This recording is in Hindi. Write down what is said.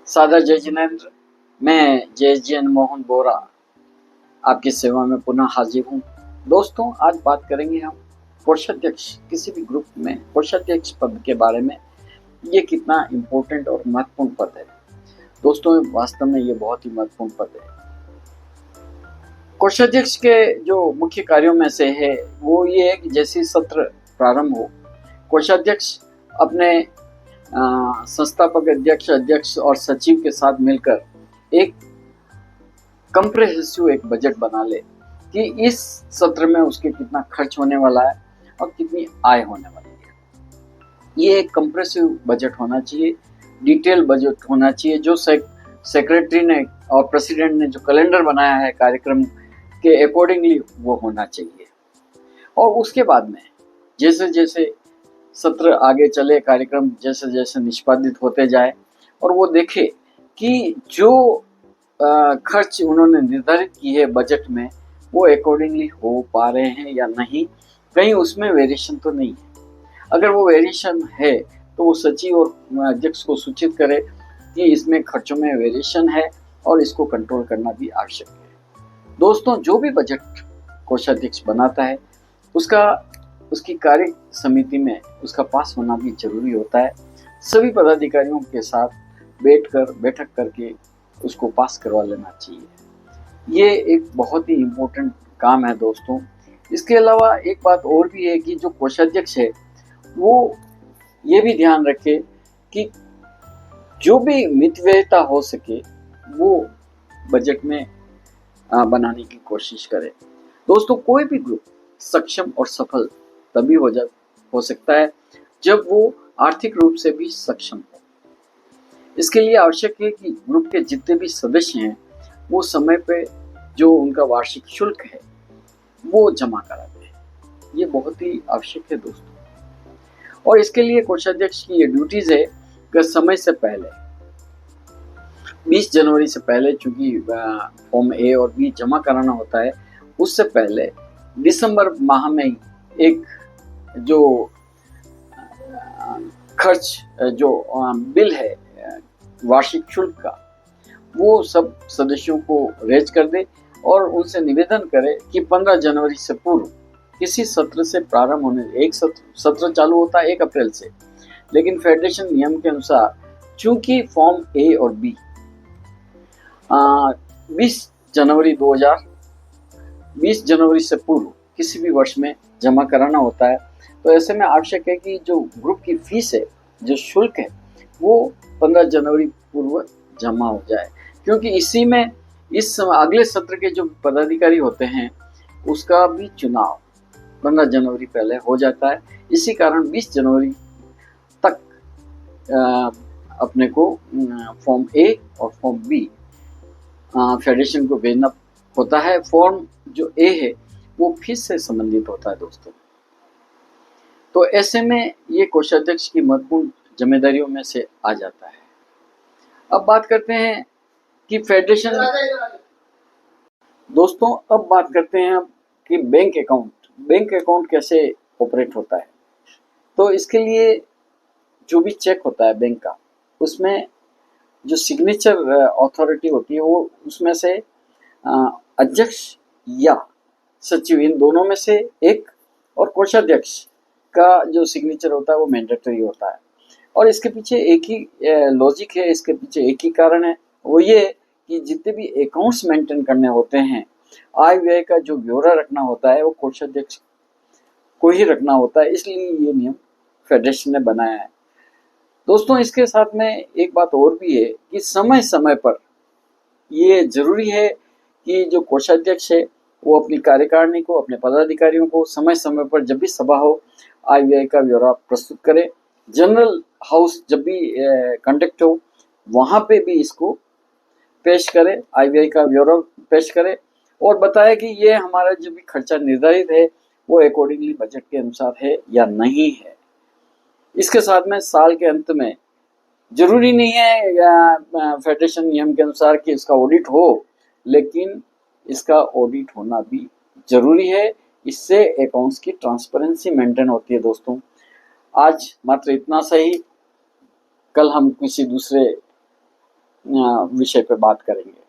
सादर जय जिनेंद्र। मैं JSGN मोहन बोरा आपकी सेवा में पुनः हाजिर हूँ। दोस्तों, आज बात करेंगे हम कोषाध्यक्ष, किसी भी ग्रुप में कोषाध्यक्ष पद के बारे में। ये कितना इम्पोर्टेंट और महत्वपूर्ण पद है दोस्तों, वास्तव में ये बहुत ही महत्वपूर्ण पद है। कोषाध्यक्ष के जो मुख्य कार्यों में से है वो ये है कि जैसे सत्र प्रारंभ हो, कोषाध्यक्ष अपने संस्थापक अध्यक्ष, अध्यक्ष और सचिव के साथ मिलकर एक कंप्रेहेंसिव एक बजट बना ले कि इस सत्र में उसके कितना खर्च होने वाला है और कितनी आय होने वाली है। ये एक कंप्रेसिव बजट होना चाहिए, डिटेल बजट होना चाहिए। जो सेक्रेटरी ने और प्रेसिडेंट ने जो कैलेंडर बनाया है कार्यक्रम के अकॉर्डिंगली वो होना चाहिए। और उसके बाद में जैसे जैसे सत्र आगे चले, कार्यक्रम जैसे जैसे निष्पादित होते जाए और वो देखे कि जो खर्च उन्होंने निर्धारित की है बजट में वो अकॉर्डिंगली हो पा रहे हैं या नहीं, कहीं उसमें वेरिएशन तो नहीं है। अगर वो वेरिएशन है तो वो सचिव और अध्यक्ष को सूचित करे कि इसमें खर्चों में वेरिएशन है और इसको कंट्रोल करना भी आवश्यक है। दोस्तों, जो भी बजट कोषाध्यक्ष बनाता है उसकी कार्य समिति में उसका पास होना भी जरूरी होता है। सभी पदाधिकारियों के साथ बैठक करके उसको पास करवा लेना चाहिए। ये एक बहुत ही इम्पोर्टेंट काम है दोस्तों। इसके अलावा एक बात और भी है कि जो कोषाध्यक्ष है वो ये भी ध्यान रखे कि जो भी मितव्ययता हो सके वो बजट में बनाने की कोशिश करे। दोस्तों, कोई भी ग्रुप सक्षम और सफल तभी हो सकता है जब वो आर्थिक रूप से भी सक्षम हो। इसके लिए आवश्यक है कि ग्रुप के जितने भी सदस्य हैं वो समय पे जो उनका वार्षिक शुल्क है वो जमा करा दें। ये बहुत ही आवश्यक है दोस्तों। और इसके लिए कोषाध्यक्ष की ये ड्यूटीज है कि समय से पहले 20 जनवरी से पहले, चूंकि फॉर्म ए और बी जमा कराना होता है, उससे पहले दिसंबर माह में एक जो खर्च जो बिल है वार्षिक शुल्क का, वो सब सदस्यों को रेज कर दे और उनसे निवेदन करे कि 15 जनवरी से पूर्व किसी सत्र से प्रारंभ होने, एक सत्र चालू होता है 1 अप्रैल से, लेकिन फेडरेशन नियम के अनुसार चूंकि फॉर्म ए और बी 20 जनवरी से पूर्व किसी भी वर्ष में जमा कराना होता है, तो ऐसे में आवश्यक है कि जो ग्रुप की फीस है, जो शुल्क है, वो 15 जनवरी पूर्व जमा हो जाए, क्योंकि इसी में इस अगले सत्र के जो पदाधिकारी होते हैं उसका भी चुनाव 15 जनवरी पहले हो जाता है। इसी कारण 20 जनवरी तक अपने को फॉर्म ए और फॉर्म बी फेडरेशन को भेजना होता है। फॉर्म जो ए है वो फीस से संबंधित होता है दोस्तों। तो ऐसे में ये कोषाध्यक्ष की महत्वपूर्ण जिम्मेदारियों में से आ जाता है। अब बात करते हैं कि फेडरेशन दोस्तों, अब बात करते हैं कि बैंक अकाउंट कैसे ऑपरेट होता है। तो इसके लिए जो भी चेक होता है बैंक का, उसमें जो सिग्नेचर अथॉरिटी होती है वो उसमें से अध्यक्ष या सचिव, इन दोनों में से एक, और कोषाध्यक्ष का जो सिग्नेचर होता है वो मैंडेटरी होता है। और इसके पीछे एक ही लॉजिक है, इसके पीछे एक ही कारण है, वो ये कि जितने भी अकाउंट्स मेंटेन करने होते हैं, आय व्यय का जो ब्यौरा रखना होता है वो कोषाध्यक्ष को ही रखना होता है। इसलिए ये नियम फेडरेशन ने बनाया है दोस्तों। इसके साथ में एक बात और भी है कि समय समय पर ये जरूरी है कि जो कोषाध्यक्ष है वो अपनी कार्यकारिणी को, अपने पदाधिकारियों को समय समय पर जब भी सभा हो आय व्यय का ब्यौरा प्रस्तुत करे। जनरल हाउस जब भी कंडक्ट हो वहाँ पे भी इसको पेश करे, आय व्यय का ब्यौरा पेश करे और बताए कि ये हमारा जो भी खर्चा निर्धारित है वो अकॉर्डिंगली बजट के अनुसार है या नहीं है। इसके साथ में साल के अंत में जरूरी नहीं है फेडरेशन नियम के अनुसार कि इसका ऑडिट हो, लेकिन इसका ऑडिट होना भी जरूरी है। इससे अकाउंट्स की ट्रांसपेरेंसी मेंटेन होती है दोस्तों। आज मात्र इतना सही, कल हम किसी दूसरे विषय पे बात करेंगे।